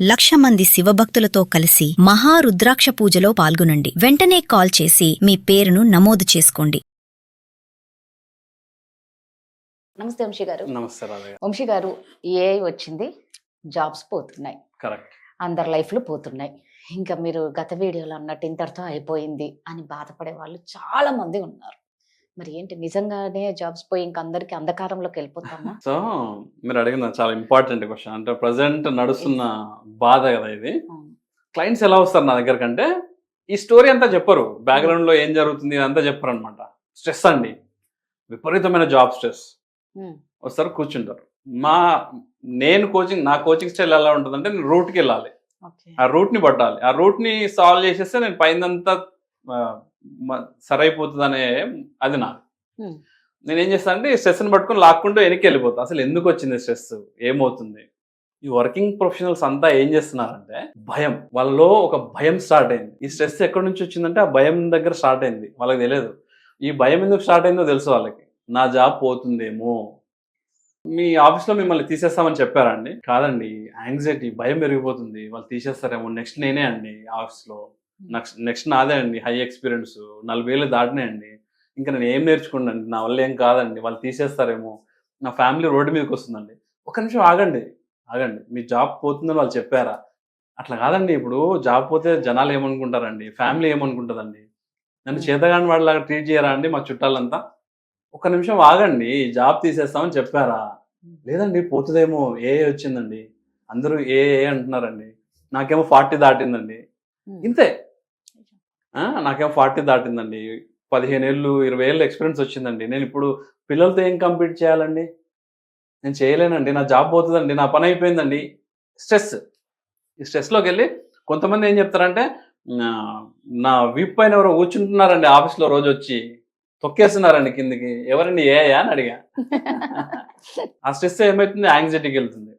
1,00,000 మంది శివభక్తులతో కలిసి మహారుద్రాక్ష పూజలో పాల్గొనండి. వెంటనే కాల్ చేసి మీ పేరును నమోదు చేసుకోండి. నమస్తే వంశీ గారు. నమస్తే రాధా గారు. వంశీ గారు, ఏఐ వచ్చింది, జాబ్స్ పోతున్నాయి, కరెక్ట్. అందరి లైఫ్లు పోతున్నాయి. ఇంకా మీరు గత వీడియోలో అన్నట్టు ఇంతటితో అయిపోయింది అని బాధపడే వాళ్ళు చాలా మంది ఉన్నారు. మరి ఏంటి, నిజంగానే జాబ్స్ పోయి ఇంక అందరికి అంధకారంలోకి వెళ్ళిపోతామా? సో మీరు అడిగిన చాలా ఇంపార్టెంట్ క్వశ్చన్. అంటే ప్రజెంట్ నడుస్తున్న బాధ కదా ఇది. క్లయింట్స్ ఎలా వస్తారు నా దగ్గర కంటే ఈ స్టోరీ అంతా చెప్పరు, బ్యాక్గ్రౌండ్ లో ఏం జరుగుతుంది అంతా చెప్పరు అనమాట. స్ట్రెస్ అండి, విపరీతమైన జాబ్ స్ట్రెస్. వస్తారు, కూర్చుంటారు. నా కోచింగ్ స్టైల్ ఎలా ఉంటుందంటే, నేను రూట్కి వెళ్ళాలి, ఆ రూట్ని పట్టాలి, ఆ రూట్ని సాల్వ్ చేసేస్తే నేను పైనంతా సరైపోతుంది అనే అది నాది. నేనేం చేస్తానంటే ఈ స్ట్రెస్ని పట్టుకుని లాక్కుంటూ వెనక్కి వెళ్ళిపోతా. అసలు ఎందుకు వచ్చింది స్ట్రెస్, ఏమవుతుంది? ఈ వర్కింగ్ ప్రొఫెషనల్స్ అంతా ఏం చేస్తున్నారంటే, భయం, వాళ్ళలో ఒక భయం స్టార్ట్ అయింది. ఈ స్ట్రెస్ ఎక్కడి నుంచి వచ్చిందంటే ఆ భయం దగ్గర స్టార్ట్ అయింది. వాళ్ళకి తెలియదు ఈ భయం ఎందుకు స్టార్ట్ అయిందో. తెలుసు వాళ్ళకి, నా జాబ్ పోతుందేమో. మీ ఆఫీస్లో మిమ్మల్ని తీసేస్తామని చెప్పారండి? కాదండి, యాంగ్జైటీ, భయం పెరిగిపోతుంది, వాళ్ళు తీసేస్తారేమో, నెక్స్ట్ నేనే అండి ఆఫీస్లో, నెక్స్ట్ నాదే అండి, హై ఎక్స్పీరియన్స్, 40 ఏళ్ళు దాటినాయండి, ఇంకా నేను ఏం నేర్చుకున్నాండి, నా వల్ల ఏం కాదండి, వాళ్ళు తీసేస్తారేమో, నా ఫ్యామిలీ రోడ్డు మీదకి వస్తుందండి. ఒక నిమిషం ఆగండి, మీ జాబ్ పోతుందని వాళ్ళు చెప్పారా? అట్లా కాదండి. ఇప్పుడు జాబ్ పోతే జనాలు ఏమనుకుంటారండి, ఫ్యామిలీ ఏమనుకుంటుందండి, నన్ను చేతగాని వాళ్ళలాగా ట్రీట్ చేయరా అండి మా చుట్టాలంతా? ఒక నిమిషం ఆగండి, జాబ్ తీసేస్తామని చెప్పారా? లేదండి, పోతుందేమో, ఏ వచ్చిందండి, అందరూ ఏ అంటున్నారండి, నాకేమో 40 దాటిందండి. ఇంతే, నాకేమో 40 దాటిందండి, 15 ఏళ్ళు 20 ఏళ్ళు ఎక్స్పీరియన్స్ వచ్చిందండి, నేను ఇప్పుడు పిల్లలతో ఏం కంపీట్ చేయాలండి, నేను చేయలేనండి, నా జాబ్ పోతుందండి, నా పని అయిపోయిందండి. ఈ స్ట్రెస్లోకి వెళ్ళి కొంతమంది ఏం చెప్తారంటే, నా వీప్ పైన ఎవరో కూర్చుంటున్నారండి ఆఫీస్లో, రోజు వచ్చి తొక్కేస్తున్నారండి కిందికి, ఎవరండి ఏయా అని అడిగా. ఆ స్ట్రెస్ ఏమవుతుంది, యాంగ్జైటీకి వెళ్తుంది,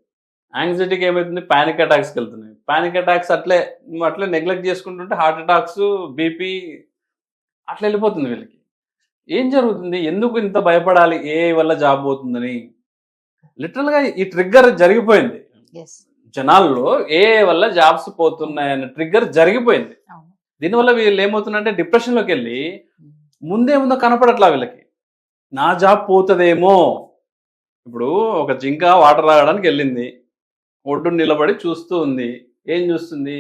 యాంగ్జైటీకి ఏమవుతుంది, పానిక్ అటాక్స్కి వెళ్తున్నాయి, పానిక్ అటాక్స్ అట్లే నెగ్లెక్ట్ చేసుకుంటుంటే హార్ట్ అటాక్స్, బీపీ అట్లా వెళ్ళిపోతుంది వీళ్ళకి. ఏం జరుగుతుంది, ఎందుకు ఇంత భయపడాలి ఏ వల్ల జాబ్ పోతుందని? లిటరల్గా ఈ ట్రిగ్గర్ జరిగిపోయింది జనాల్లో, ఏ వల్ల జాబ్స్ పోతున్నాయన్న ట్రిగ్గర్ జరిగిపోయింది. దీనివల్ల వీళ్ళు ఏమవుతుందంటే డిప్రెషన్లోకి వెళ్ళి ముందేముందో కనపడట్లా వీళ్ళకి, నా జాబ్ పోతుందేమో. ఇప్పుడు ఒక జింక వాటర్ తాగడానికి వెళ్ళింది, ఒడ్డు నిలబడి చూస్తూ ఉంది. ఏం చూస్తుంది?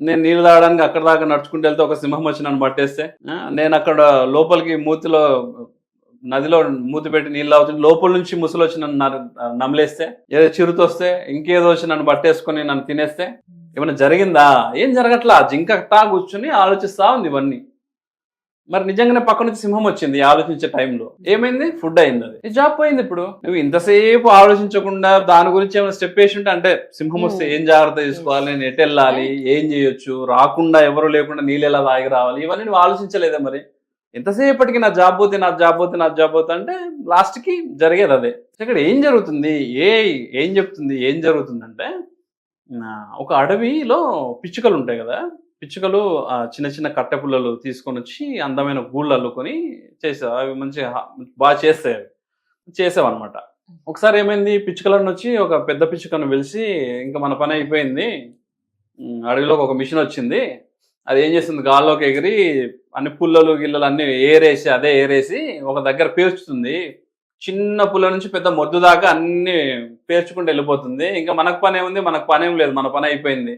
నేను నీళ్ళు తాగడానికి అక్కడ దాకా నడుచుకుంటూ వెళ్తే ఒక సింహం వచ్చి నన్ను పట్టేస్తే, నేను అక్కడ లోపలికి నదిలో మూతి పెట్టి నీళ్ళు తాగుతుంటే లోపల నుంచి ముసలు వచ్చి నన్ను నమిలేస్తే, ఏదో చిరుతొస్తే, ఇంకేదో వచ్చి నన్ను పట్టేసుకొని నన్ను తినేస్తే, ఏమైనా జరిగిందా? ఏం జరగట్లా. జింక కూర్చుని ఆలోచిస్తా ఉంది ఇవన్నీ. మరి నిజంగానే పక్క నుంచి సింహం వచ్చింది ఆలోచించే టైంలో. ఏమైంది? ఫుడ్ అయింది, అది జాబ్ పోయింది. ఇప్పుడు నువ్వు ఇంతసేపు ఆలోచించకుండా దాని గురించి ఏమైనా స్టెప్ వేసి ఉంటే, అంటే సింహం వస్తే ఏం జాగ్రత్త తీసుకోవాలి, నేను ఎటు వెళ్ళాలి, ఏం చేయొచ్చు, రాకుండా ఎవరు లేకుండా నీళ్ళు ఎలా తాగి రావాలి, ఇవన్నీ నువ్వు ఆలోచించలేదా? మరి ఎంతసేపటికి నా జాబ్ పోతే అంటే లాస్ట్కి జరిగేది అదే. ఇక్కడ ఏం జరుగుతుంది, ఏం చెప్తుంది, ఏం జరుగుతుందంటే, ఒక అడవిలో పిచ్చుకలు ఉంటాయి కదా, పిచ్చుకలు చిన్న చిన్న కట్టె పుల్లలు తీసుకొని వచ్చి అందమైన గూళ్ళు అల్లుకొని చేసేవి. అవి మంచిగా బాగా చేసేవన్నమాట. ఒకసారి ఏమైంది, పిచ్చుకలను వచ్చి ఒక పెద్ద పిచ్చుకను పిలిచి, ఇంకా మన పని అయిపోయింది, అడవిలోకి ఒక మిషన్ వచ్చింది, అది ఏం చేస్తుంది, గాల్లోకి ఎగిరి అన్ని పుల్లలు గిల్లలు అన్ని ఏరేసి ఒక దగ్గర పేర్చుతుంది. చిన్న పుల్ల నుంచి పెద్ద మొద్దు దాకా అన్ని పేర్చుకుంటూ వెళ్ళిపోతుంది. ఇంకా మనకు పని ఏముంది, మనకు పని ఏం లేదు, మన పని అయిపోయింది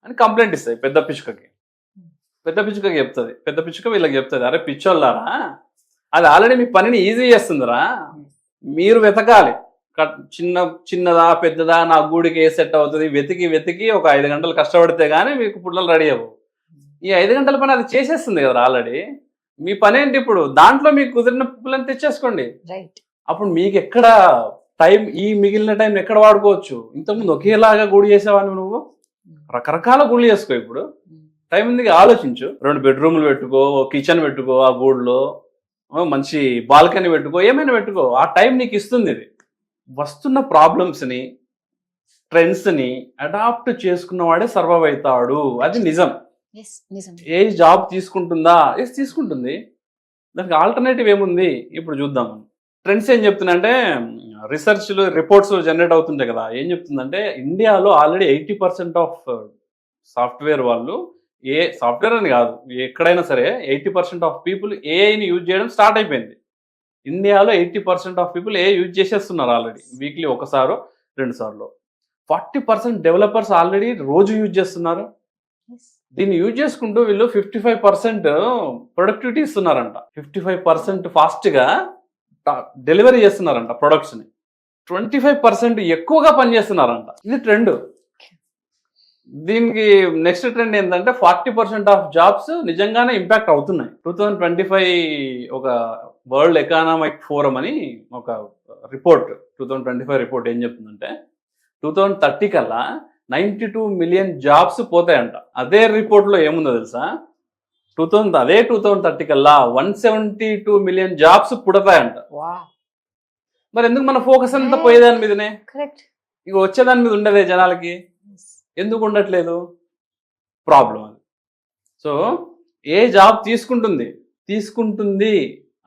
అని కంప్లైంట్ ఇస్తాయి పెద్ద పిచ్చుకకి. చెప్తుంది, పెద్ద పిచ్చుక వీళ్ళకి చెప్తుంది, అరే పిచ్చోళ్ళారా, అది ఆల్రెడీ మీ పనిని ఈజీ చేస్తుందిరా, మీరు వెతకాలి, చిన్నదా పెద్దదా, నా గూడికి ఏ సెట్ అవుతుంది, వెతికి ఒక 5 గంటలు కష్టపడితే కానీ మీకు పుల్లలు రెడీ అవ్వవు. ఈ 5 గంటల పని అది చేసేస్తుంది కదా ఆల్రెడీ. మీ పని ఏంటి ఇప్పుడు, దాంట్లో మీకు కుదిరిన పుల్లని తెచ్చేసుకోండి. అప్పుడు మీకు ఎక్కడ టైం, ఈ మిగిలిన టైం ఎక్కడ వాడుకోవచ్చు? ఇంతకుముందు ఒకేలాగా గూడు చేసేవాడిని, నువ్వు రకరకాల గుళ్ళు చేసుకో. ఇప్పుడు టైం ఉంది, ఆలోచించు. 2 బెడ్రూమ్లు పెట్టుకో, కిచెన్ పెట్టుకో, ఆ గూడులో మంచి బాల్కనీ పెట్టుకో, ఏమైనా పెట్టుకో. ఆ టైం నీకు ఇస్తుంది. ఇది వస్తున్న ప్రాబ్లమ్స్ని, ట్రెండ్స్ని అడాప్ట్ చేసుకున్నవాడే సర్వైవ్ అవుతాడు. అది నిజం. ఏ జాబ్ తీసుకుంటుందా? తీసుకుంటుంది. దానికి ఆల్టర్నేటివ్ ఏముంది ఇప్పుడు చూద్దాం. ట్రెండ్స్ ఏం చెప్తున్నాయంటే, రీసెర్చ్లు రిపోర్ట్స్ జనరేట్ అవుతుంటాయి కదా, ఏం చెప్తుందంటే ఇండియాలో ఆల్రెడీ 80% ఆఫ్ సాఫ్ట్వేర్ వాళ్ళు, ఏ సాఫ్ట్వేర్ అని కాదు ఎక్కడైనా సరే 80% ఆఫ్ పీపుల్ ఏఐని యూజ్ చేయడం స్టార్ట్ అయిపోయింది. ఇండియాలో 80% ఆఫ్ పీపుల్ ఏ యూజ్ చేసేస్తున్నారు ఆల్రెడీ, వీక్లీ ఒకసారో 2 సార్లు. 40% డెవలపర్స్ ఆల్రెడీ రోజు యూజ్ చేస్తున్నారు. దీన్ని యూజ్ చేసుకుంటూ వీళ్ళు 55% ప్రొడక్టివిటీ ఇస్తున్నారంట. 55% ఫాస్ట్గా డెలివరీ చేస్తున్నారంట ప్రొడక్ట్స్ని. 25% ఎక్కువగా పనిచేస్తున్నారంట. ఇది ట్రెండ్. దీనికి నెక్స్ట్ ట్రెండ్ ఏంటంటే 40% ఆఫ్ జాబ్స్ నిజంగానే ఇంపాక్ట్ అవుతున్నాయి. 2025 ఒక వరల్డ్ ఎకనామిక్ ఫోరం అని ఒక రిపోర్ట్, 2025 రిపోర్ట్ ఏం చెప్తుందంటే 2030 కల్లా 92 మిలియన్ జాబ్స్ పోతాయంట. అదే రిపోర్ట్లో ఏముందో తెలుసా, 2030 కల్లా 172 మిలియన్ జాబ్స్ పుడతాయంట. మరి ఎందుకు మన ఫోకస్ అంతా పోయేదాని మీదనే, ఇక వచ్చేదాని మీద ఉండదే జనాలకి, ఎందుకు ఉండట్లేదు? ప్రాబ్లం అది. సో ఏ జాబ్ తీసుకుంటుంది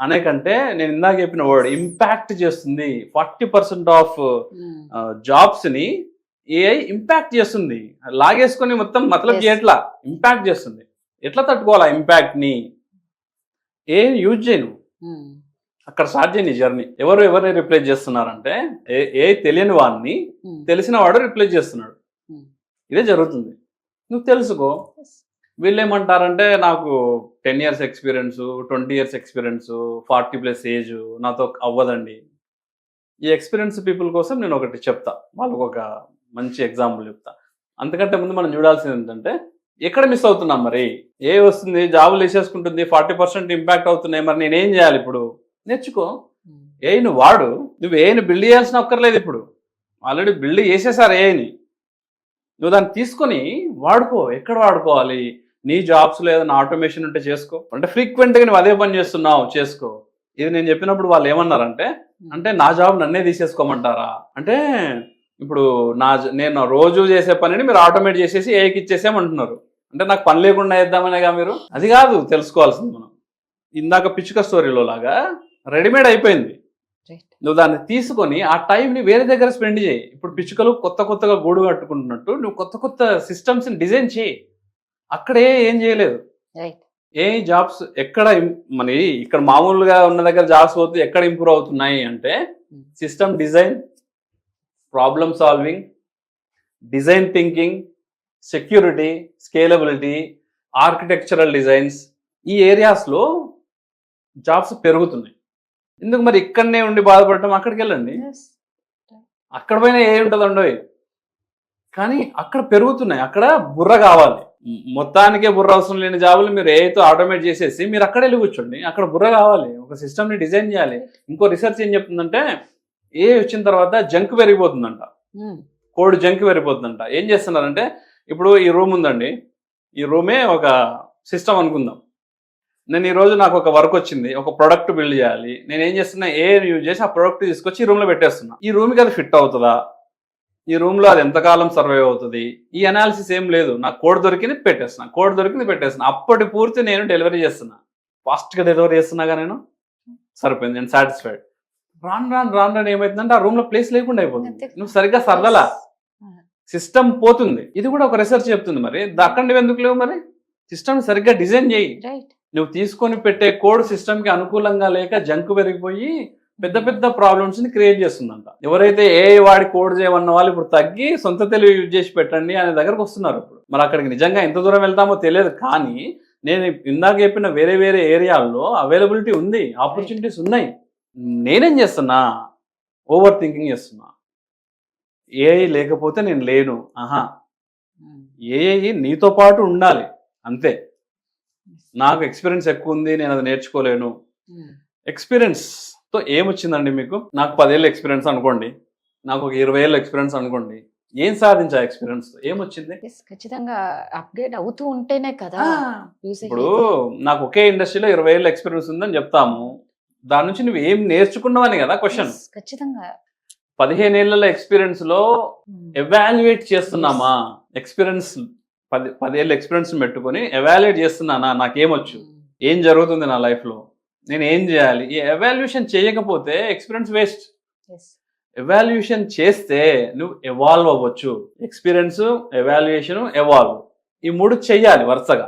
అనే కంటే నేను ఇందాక చెప్పిన వర్డ్ ఇంపాక్ట్ చేస్తుంది. 40% ఆఫ్ జాబ్స్ని ఏఐ ఇంపాక్ట్ చేస్తుంది. లాగేసుకొని మొత్తం మతలబ్ చేయట్లా, ఇంపాక్ట్ చేస్తుంది. ఎట్లా తట్టుకోవాలా ఇంపాక్ట్ని? ఏ యూజ్ చేయను, అక్కడ స్టార్ట్ చేయని జర్నీ. ఎవరిని రిప్లేస్ చేస్తున్నారంటే ఏ తెలియని వాడిని తెలిసిన వాడు రిప్లేస్ చేస్తున్నాడు. ఇదే జరుగుతుంది. నువ్వు తెలుసుకో. వీళ్ళు ఏమంటారంటే నాకు 10 years experience, 20 years experience, 40+ age నాతో అవ్వదండి. ఈ ఎక్స్పీరియన్స్ పీపుల్ కోసం నేను ఒకటి చెప్తా, వాళ్ళకు ఒక మంచి ఎగ్జాంపుల్ చెప్తా. అంతకంటే ముందు మనం చూడాల్సింది ఏంటంటే ఎక్కడ మిస్ అవుతున్నాం? మరి ఏ వస్తుంది, జాబులు వేసేసుకుంటుంది, 40% ఇంపాక్ట్ అవుతున్నాయి, మరి నేనేం చేయాలి? ఇప్పుడు నేర్చుకో. ఏఐని వాడు. నువ్వు ఏఐని బిల్డ్ చేయాల్సిన అక్కర్లేదు. ఇప్పుడు ఆల్రెడీ బిల్డ్ చేసేసారు ఏఐని. నువ్వు దాన్ని తీసుకొని వాడుకో. ఎక్కడ వాడుకోవాలి? నీ జాబ్స్లో ఏదైనా ఆటోమేషన్ ఉంటే చేసుకో. అంటే ఫ్రీక్వెంట్గా నువ్వు అదే పని చేస్తున్నావు, చేసుకో. ఇది నేను చెప్పినప్పుడు వాళ్ళు ఏమన్నారంటే, అంటే నా జాబ్ నన్నే తీసేసుకోమంటారా అంటే, ఇప్పుడు నేను రోజు చేసే పనిని మీరు ఆటోమేట్ చేసేసి ఏఐకి ఇచ్చేసేమంటున్నారు. అంటే నాకు పని లేకుండా వేద్దామనేగా మీరు? అది కాదు తెలుసుకోవాల్సింది మనం. ఇందాక పిచ్చుక స్టోరీలో లాగా రెడీమేడ్ అయిపోయింది. నువ్వు దాన్ని తీసుకొని ఆ టైంని వేరే దగ్గర స్పెండ్ చేయి. ఇప్పుడు పిచ్చుకలు కొత్తగా గూడు కట్టుకుంటున్నట్టు నువ్వు కొత్త సిస్టమ్స్ని డిజైన్ చేయి. అక్కడే ఏం చేయలేదు. ఏ జాబ్స్ ఎక్కడ మన ఇక్కడ మామూలుగా ఉన్న దగ్గర జాబ్స్ పోతే ఎక్కడ ఇంప్రూవ్ అవుతున్నాయి అంటే system design, problem solving, design thinking, security, scalability, architectural designs, ఈ ఏరియాస్లో జాబ్స్ పెరుగుతున్నాయి. ఎందుకు మరి ఇక్కడనే ఉండి బాధపడటం? అక్కడికి వెళ్ళండి. అక్కడ పైన ఏ ఉంటుందండో, కానీ అక్కడ పెరుగుతున్నాయి. అక్కడ బుర్ర కావాలి. మొత్తానికే బుర్ర అవసరం లేని జాబులు మీరు ఏఐతో ఆటోమేట్ చేసేసి మీరు అక్కడ వెళ్ళి కూర్చోండి. అక్కడ బుర్ర కావాలి, ఒక సిస్టమ్ని డిజైన్ చేయాలి. ఇంకో రీసెర్చ్ ఏం చెప్తుందంటే ఏ వచ్చిన తర్వాత జంక్ పెరిగిపోతుందంట, కోడ్ జంక్ పెరిగిపోతుందంట. ఏం చేస్తున్నారంటే ఇప్పుడు ఈ రూమ్ ఉందండి, ఈ రూమే ఒక సిస్టమ్ అనుకుందాం. నేను ఈరోజు నాకు ఒక వర్క్ వచ్చింది, ఒక ప్రోడక్ట్ బిల్డ్ చేయాలి. నేను ఏం చేస్తున్నా, ఏఐని యూజ్ చేసి ఆ ప్రోడక్ట్ తీసుకొచ్చి ఈ రూమ్లో పెట్టేస్తున్నా. ఈ రూమ్కి అది ఫిట్ అవుతుందా? ఈ రూమ్లో అది ఎంతకాలం సర్వైవ్ అవుతుంది? ఈ అనాలిసిస్ ఏం లేదు. నాకు కోడ్ దొరికింది పెట్టేస్తున్నా. అప్పటి పూర్తి నేను డెలివరీ చేస్తున్నా, ఫాస్ట్గా డెలివరీ చేస్తున్నాగా నేను, సరిపోయింది, నేను సాటిస్ఫైడ్. రాను ఏమవుతుందంటే ఆ రూమ్లో ప్లేస్ లేకుండా అయిపోతుంది. నువ్వు సరిగ్గా సర్దలా, సిస్టమ్ పోతుంది. ఇది కూడా ఒక రీసెర్చ్ చెప్తుంది. మరి అక్కడ నువ్వు ఎందుకు లేవు? మరి సిస్టమ్ సరిగ్గా డిజైన్ చేయి. నువ్వు తీసుకొని పెట్టే కోడ్ సిస్టమ్కి అనుకూలంగా లేక జంక్ పెరిగిపోయి పెద్ద ప్రాబ్లమ్స్ని క్రియేట్ చేస్తుందంట. ఎవరైతే ఏ వాడి కోడ్ చేయమన్న వాళ్ళు ఇప్పుడు తగ్గి సొంత తెలివి యూజ్ చేసి పెట్టండి అనే దగ్గరకు వస్తున్నారు. ఇప్పుడు మరి అక్కడికి నిజంగా ఎంత దూరం వెళ్తామో తెలియదు, కానీ నేను ఇందాక చెప్పిన వేరే ఏరియాల్లో అవైలబిలిటీ ఉంది, ఆపర్చునిటీస్ ఉన్నాయి. నేనేం చేస్తున్నా? ఓవర్ థింకింగ్ చేస్తున్నా. ఏఐ లేకపోతే నేను లేను. ఏఐ నీతో పాటు ఉండాలి అంతే. నాకు ఎక్స్పీరియన్స్ ఎక్కువ ఉంది, నేను అది నేర్చుకోలేను. ఎక్స్పీరియన్స్తో ఏమొచ్చిందండి మీకు? నాకు 10 ఏళ్ళ ఎక్స్పీరియన్స్ అనుకోండి, నాకు ఒక 20 ఏళ్ళ ఎక్స్పీరియన్స్ అనుకోండి. ఏం సాధించా ఎక్స్పీరియన్స్? ఏమొచ్చింది? ఖచ్చితంగా అప్డేట్ అవుతూ ఉంటేనే కదా. ఇప్పుడు నాకు ఒకే ఇండస్ట్రీలో 20 ఏళ్ళ ఎక్స్పీరియన్స్ ఉందని చెప్తాము, దాని నుంచి నువ్వు ఏం నేర్చుకున్నావని కదా క్వశ్చన్. ఖచ్చితంగా 15 ఏళ్ళ ఎక్స్పీరియన్స్ లో ఎవాల్యుయేట్ చేస్తున్నామా? ఎక్స్పీరియన్స్ 10 ఏళ్ళ ఎక్స్పీరియన్స్ పెట్టుకొని ఎవాల్యుయేట్ చేస్తున్నానా? నాకేమొచ్చు, ఏం జరుగుతుంది నా లైఫ్లో, నేను ఏం చేయాలి? ఈ ఎవాల్యుయేషన్ చేయకపోతే ఎక్స్పీరియన్స్ వేస్ట్. ఎవాల్యుయేషన్ చేస్తే నువ్వు ఎవాల్వ్ అవ్వచ్చు. ఎక్స్పీరియన్స్, ఎవాల్యుయేషన్, ఎవాల్వ్, ఈ 3 చెయ్యాలి వరుసగా.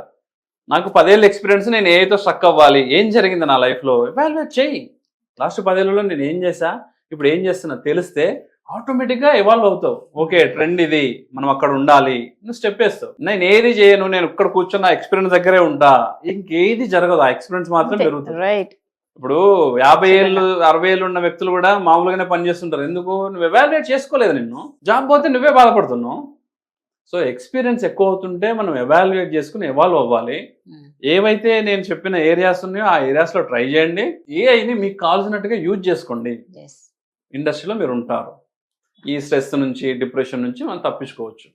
నాకు 10 ఏళ్ళ ఎక్స్పీరియన్స్, నేను ఏతో స్ట్రక్ అవ్వాలి, ఏం జరిగింది నా లైఫ్లో ఎవాల్యుయేట్ చెయ్యి. లాస్ట్ 10 ఏళ్ళలో నేను ఏం చేశా, ఇప్పుడు ఏం చేస్తున్నా తెలిస్తే ఆటోమేటిక్గా ఎవాల్వ్ అవుతావు. ఓకే, ట్రెండ్ ఇది, మనం అక్కడ ఉండాలి, నువ్వు స్టెప్ వేస్తావు. నేను ఏది చేయను, నేను ఇక్కడ కూర్చున్న ఎక్స్పీరియన్స్ దగ్గరే ఉంటా, ఇంకేది జరగదు, ఆ ఎక్స్పీరియన్స్ మాత్రం పెరుగుతుంది. రైట్. ఇప్పుడు 50 ఏళ్ళు 60 ఏళ్ళు ఉన్న వ్యక్తులు కూడా మామూలుగానే పనిచేస్తుంటారు. ఎందుకు? నువ్వు ఎవాల్యుయేట్ చేసుకోలేదు, నిన్ను జాబ్ పోతే నువ్వే బాధపడుతున్నావు. సో ఎక్స్పీరియన్స్ ఎక్కువ అవుతుంటే మనం ఎవాల్యుయేట్ చేసుకుని ఎవాల్వ్ అవ్వాలి. ఏవైతే నేను చెప్పిన ఏరియాస్ ఉన్నాయో ఆ ఏరియాస్ లో ట్రై చేయండి. ఏఐని మీకు కావాల్సినట్టుగా యూజ్ చేసుకోండి. ఇండస్ట్రీలో మీరు ఉంటారు. ఈ స్ట్రెస్ నుంచి, డిప్రెషన్ నుంచి మనం తప్పించుకోవచ్చు.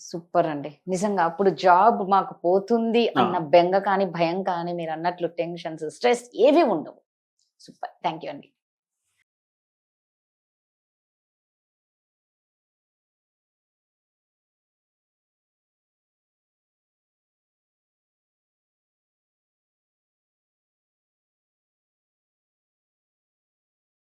సూపర్ అండి. నిజంగా అప్పుడు జాబ్ మాకు పోతుంది అన్న బెంగ కానీ, భయం కానీ, మీరు అన్నట్లు టెన్షన్స్, స్ట్రెస్ ఏవి ఉండవు. సూపర్. థ్యాంక్ యూ అండి.